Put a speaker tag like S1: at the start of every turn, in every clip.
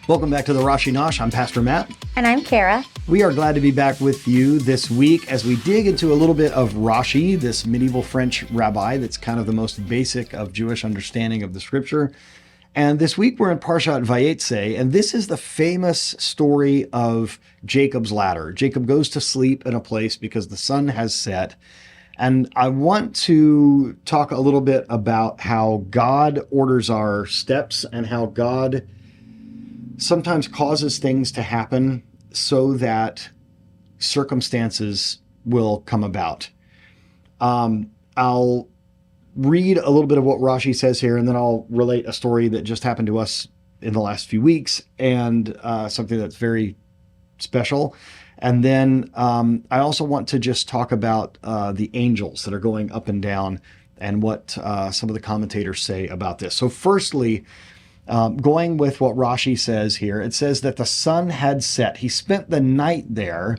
S1: Welcome back to the Rashi Nosh. I'm Pastor Matt.
S2: And I'm Kara.
S1: We are glad to be back with you this week as we dig into a little bit of Rashi, this medieval French rabbi that's kind of the most basic of Jewish understanding of the scripture. And this week we're in Parashat Vayetzei, and this is the famous story of Jacob's ladder. Jacob goes to sleep in a place because the sun has set. And I want to talk a little bit about how God orders our steps and how God sometimes causes things to happen so that circumstances will come about. I'll read a little bit of what Rashi says here, and then I'll relate a story that just happened to us in the last few weeks, and something that's very special. And then I also want to just talk about the angels that are going up and down and what some of the commentators say about this. So firstly, going with what Rashi says here, it says that the sun had set. He spent the night there.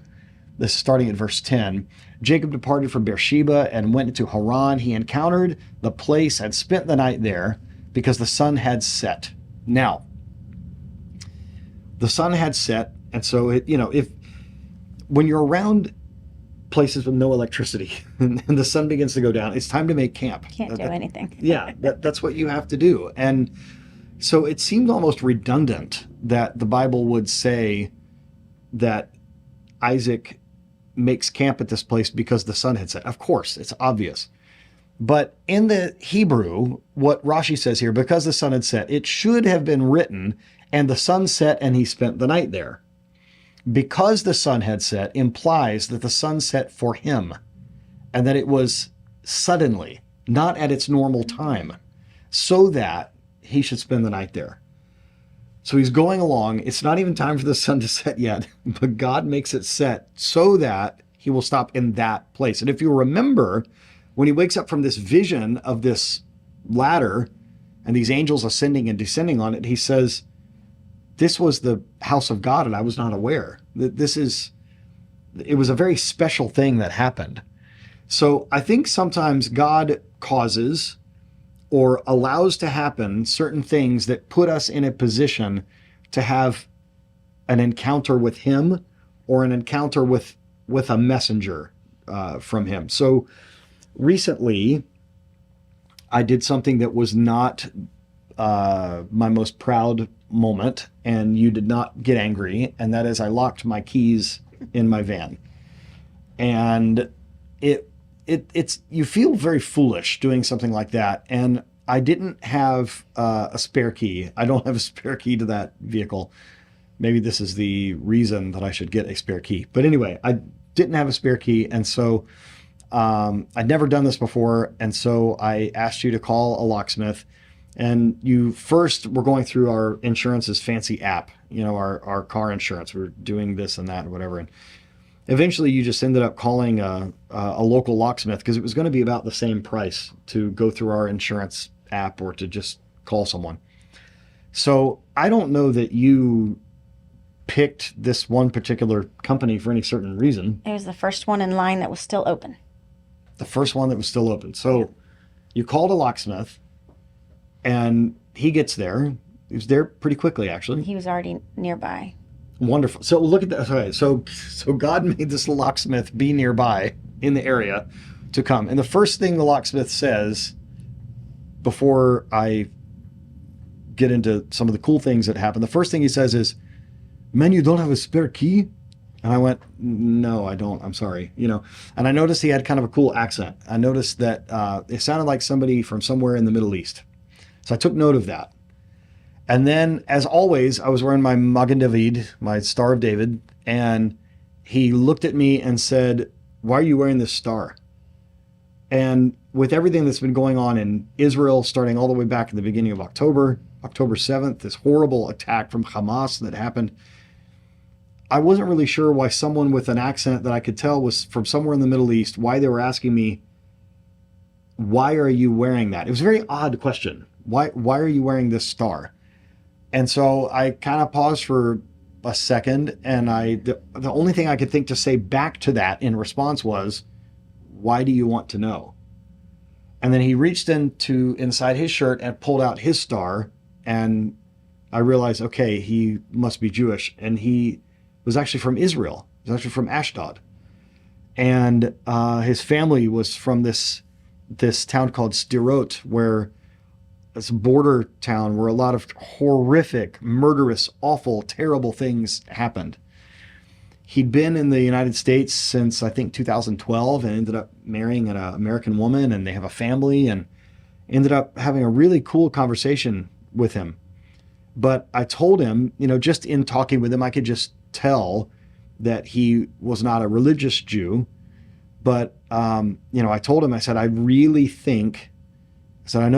S1: This is starting at verse 10. Jacob departed from Beersheba and went into Haran. He encountered the place and spent the night there because the sun had set. Now, the sun had set, and so when you're around places with no electricity and the sun begins to go down, it's time to make camp.
S2: Can't do anything.
S1: Yeah, that's what you have to do. And so it seemed almost redundant that the Bible would say that Isaac makes camp at this place because the sun had set. Of course, it's obvious. But in the Hebrew, what Rashi says here, because the sun had set, it should have been written, and the sun set and he spent the night there. Because the sun had set implies that the sun set for him and that it was suddenly, not at its normal time, so that he should spend the night there. So he's going along. It's not even time for the sun to set yet, but God makes it set so that he will stop in that place. And if you remember, when he wakes up from this vision of this ladder and these angels ascending and descending on it, he says, this was the house of God and I was not aware. It was a very special thing that happened. So I think sometimes God causes or allows to happen certain things that put us in a position to have an encounter with him or an encounter with a messenger from him. So recently, I did something that was not my most proud moment, and you did not get angry, and that is I locked my keys in my van. And it's you feel very foolish doing something like that. And I didn't have a spare key. I don't have a spare key to that vehicle. Maybe this is the reason that I should get a spare key. But anyway, I didn't have a spare key. And so I'd never done this before. And so I asked you to call a locksmith. And you first were going through our insurance's fancy app, our car insurance. We're doing this and that and whatever. And eventually, you just ended up calling a local locksmith because it was going to be about the same price to go through our insurance app or to just call someone. So I don't know that you picked this one particular company for any certain reason.
S2: It was the first one in line that was still open.
S1: The first one that was still open. So you called a locksmith and he gets there. He was there pretty quickly, actually.
S2: He was already nearby.
S1: Wonderful. So look at that. Okay, so God made this locksmith be nearby in the area to come. And the first thing the locksmith says before I get into some of the cool things that happen, the first thing he says is, "Man, you don't have a spare key?" And I went, "No, I don't. I'm sorry." And I noticed he had kind of a cool accent. I noticed that it sounded like somebody from somewhere in the Middle East. So I took note of that. And then, as always, I was wearing my Magen David, my Star of David, and he looked at me and said, "Why are you wearing this star?" And with everything that's been going on in Israel, starting all the way back in the beginning of October 7th, this horrible attack from Hamas that happened, I wasn't really sure why someone with an accent that I could tell was from somewhere in the Middle East, why they were asking me, "Why are you wearing that?" It was a very odd question. Why are you wearing this star? And so I kind of paused for a second, and the only thing I could think to say back to that in response was, "Why do you want to know?" And then he reached inside his shirt and pulled out his star and I realized, okay, he must be Jewish. And he was actually from Israel. He was actually from Ashdod. And his family was from this town called Sderot, where it's a border town where a lot of horrific, murderous, awful, terrible things happened. He'd been in the United States since, I think, 2012 and ended up marrying an American woman, and they have a family, and ended up having a really cool conversation with him. But I told him, just in talking with him, I could just tell that he was not a religious Jew. But, I told him, I said, I know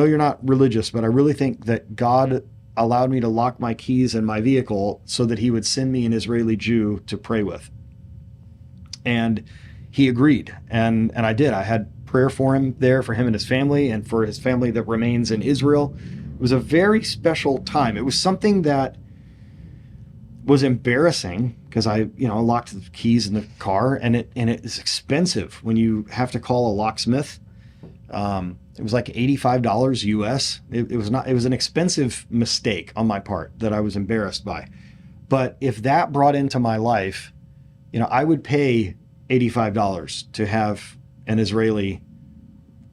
S1: you're not religious, but I really think that God allowed me to lock my keys in my vehicle so that he would send me an Israeli Jew to pray with. And he agreed. And I did. I had prayer for him there, for him and his family, and for his family that remains in Israel. It was a very special time. It was something that was embarrassing because I locked the keys in the car, and it is expensive when you have to call a locksmith. It was like $85 US. It was an expensive mistake on my part that I was embarrassed by. But if that brought into my life, I would pay $85 to have an Israeli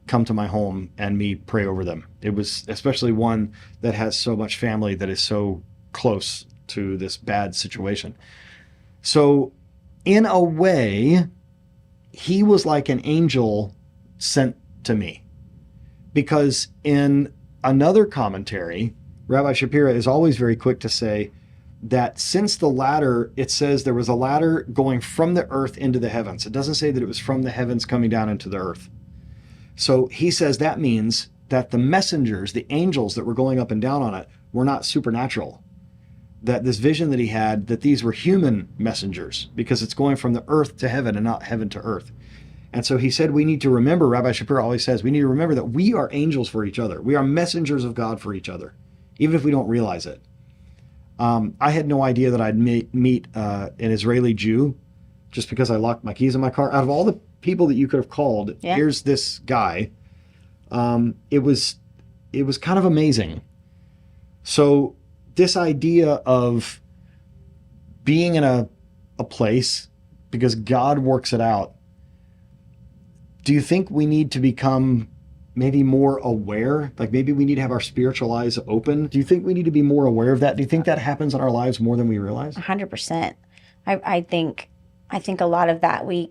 S1: come to my home and me pray over them. It was especially one that has so much family that is so close to this bad situation. So in a way, he was like an angel sent to me. Because in another commentary, Rabbi Shapira is always very quick to say that since the ladder, it says there was a ladder going from the earth into the heavens. It doesn't say that it was from the heavens coming down into the earth. So he says that means that the messengers, the angels that were going up and down on it, were not supernatural. That this vision that he had, that these were human messengers, because it's going from the earth to heaven and not heaven to earth. And so he said we need to remember, Rabbi Shapira always says, we need to remember that we are angels for each other. We are messengers of God for each other, even if we don't realize it. I had no idea that I'd meet an Israeli Jew just because I locked my keys in my car. Out of all the people that you could have called, Here's this guy. It was kind of amazing. So this idea of being in a place because God works it out, do you think we need to become maybe more aware? Like maybe we need to have our spiritual eyes open? Do you think we need to be more aware of that? Do you think that happens in our lives more than we realize?
S2: 100%. I think a lot of that we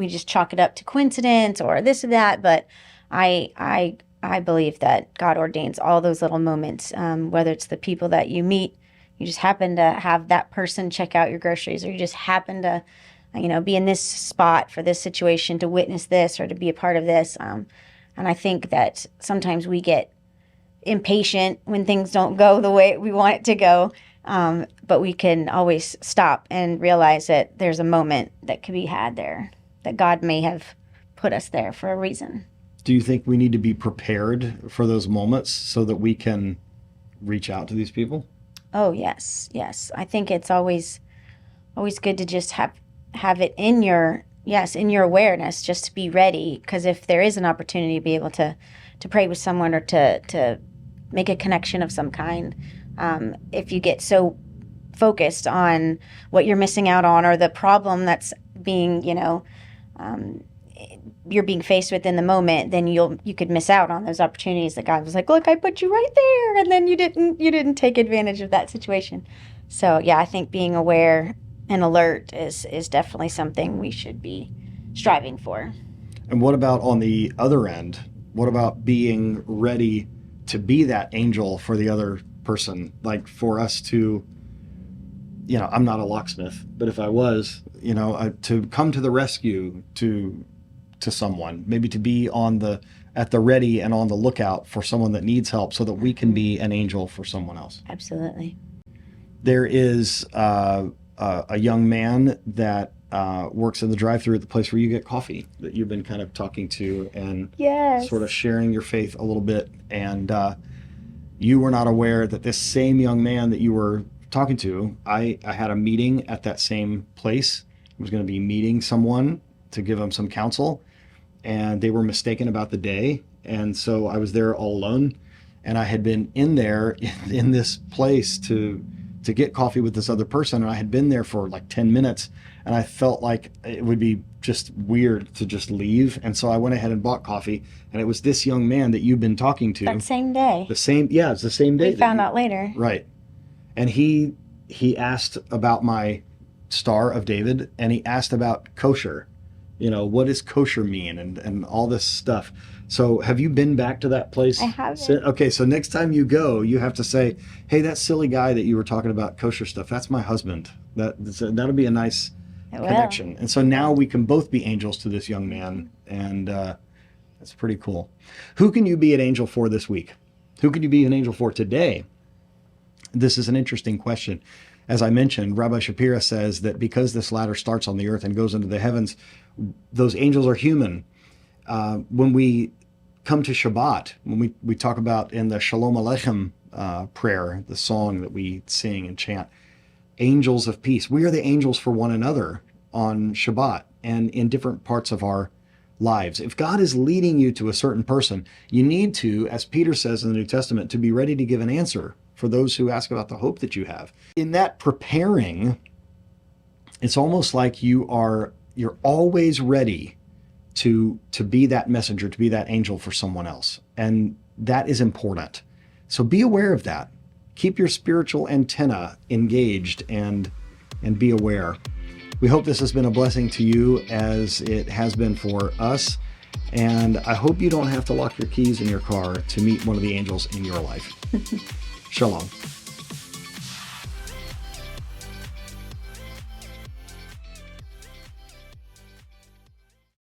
S2: just chalk it up to coincidence or this or that, but I believe that God ordains all those little moments, whether it's the people that you meet, you just happen to have that person check out your groceries, or you just happen to be in this spot for this situation to witness this or to be a part of this. And I think that sometimes we get impatient when things don't go the way we want it to go. But we can always stop and realize that there's a moment that could be had there, that God may have put us there for a reason.
S1: Do you think we need to be prepared for those moments so that we can reach out to these people?
S2: Oh, yes. I think it's always good to just have it in your awareness, just to be ready, because if there is an opportunity to be able to pray with someone or to make a connection of some kind, if you get so focused on what you're missing out on or the problem that's being you're being faced with in the moment, then you could miss out on those opportunities that God was like, look, I put you right there, and then you didn't take advantage of that situation. So yeah, I think being aware and alert is definitely something we should be striving for.
S1: And what about on the other end? What about being ready to be that angel for the other person? Like for us to, I'm not a locksmith, but if I was, to come to the rescue to someone, maybe to be at the ready and on the lookout for someone that needs help so that we can be an angel for someone else.
S2: Absolutely.
S1: There is a young man that works in the drive-thru at the place where you get coffee that you've been kind of talking to and sort of sharing your faith a little bit. And you were not aware that this same young man that you were talking to, I had a meeting at that same place. I was going to be meeting someone to give them some counsel, and they were mistaken about the day. And so I was there all alone. and I had been in there in this place to get coffee with this other person, and I had been there for like 10 minutes, and I felt like it would be just weird to just leave. And so I went ahead and bought coffee, and it was this young man that you've been talking to.
S2: That same day.
S1: It's the same day.
S2: We found out later.
S1: Right. And he asked about my Star of David, and he asked about kosher. What does kosher mean, and all this stuff. So have you been back to that place?
S2: I haven't.
S1: Okay, so next time you go, you have to say, hey, that silly guy that you were talking about kosher stuff, that's my husband. That'll be a nice connection. And so now we can both be angels to this young man, and that's pretty cool. Who can you be an angel for this week? Who can you be an angel for today? This is an interesting question. As I mentioned, Rabbi Shapira says that because this ladder starts on the earth and goes into the heavens, those angels are human. When we come to Shabbat, when we talk about in the Shalom Aleichem prayer, the song that we sing and chant, angels of peace. We are the angels for one another on Shabbat and in different parts of our lives. If God is leading you to a certain person, you need to, as Peter says in the New Testament, to be ready to give an answer for those who ask about the hope that you have. In that preparing, it's almost like you're always ready to be that messenger, to be that angel for someone else. And that is important. So be aware of that. Keep your spiritual antenna engaged and be aware. We hope this has been a blessing to you as it has been for us. And I hope you don't have to lock your keys in your car to meet one of the angels in your life. Shalom.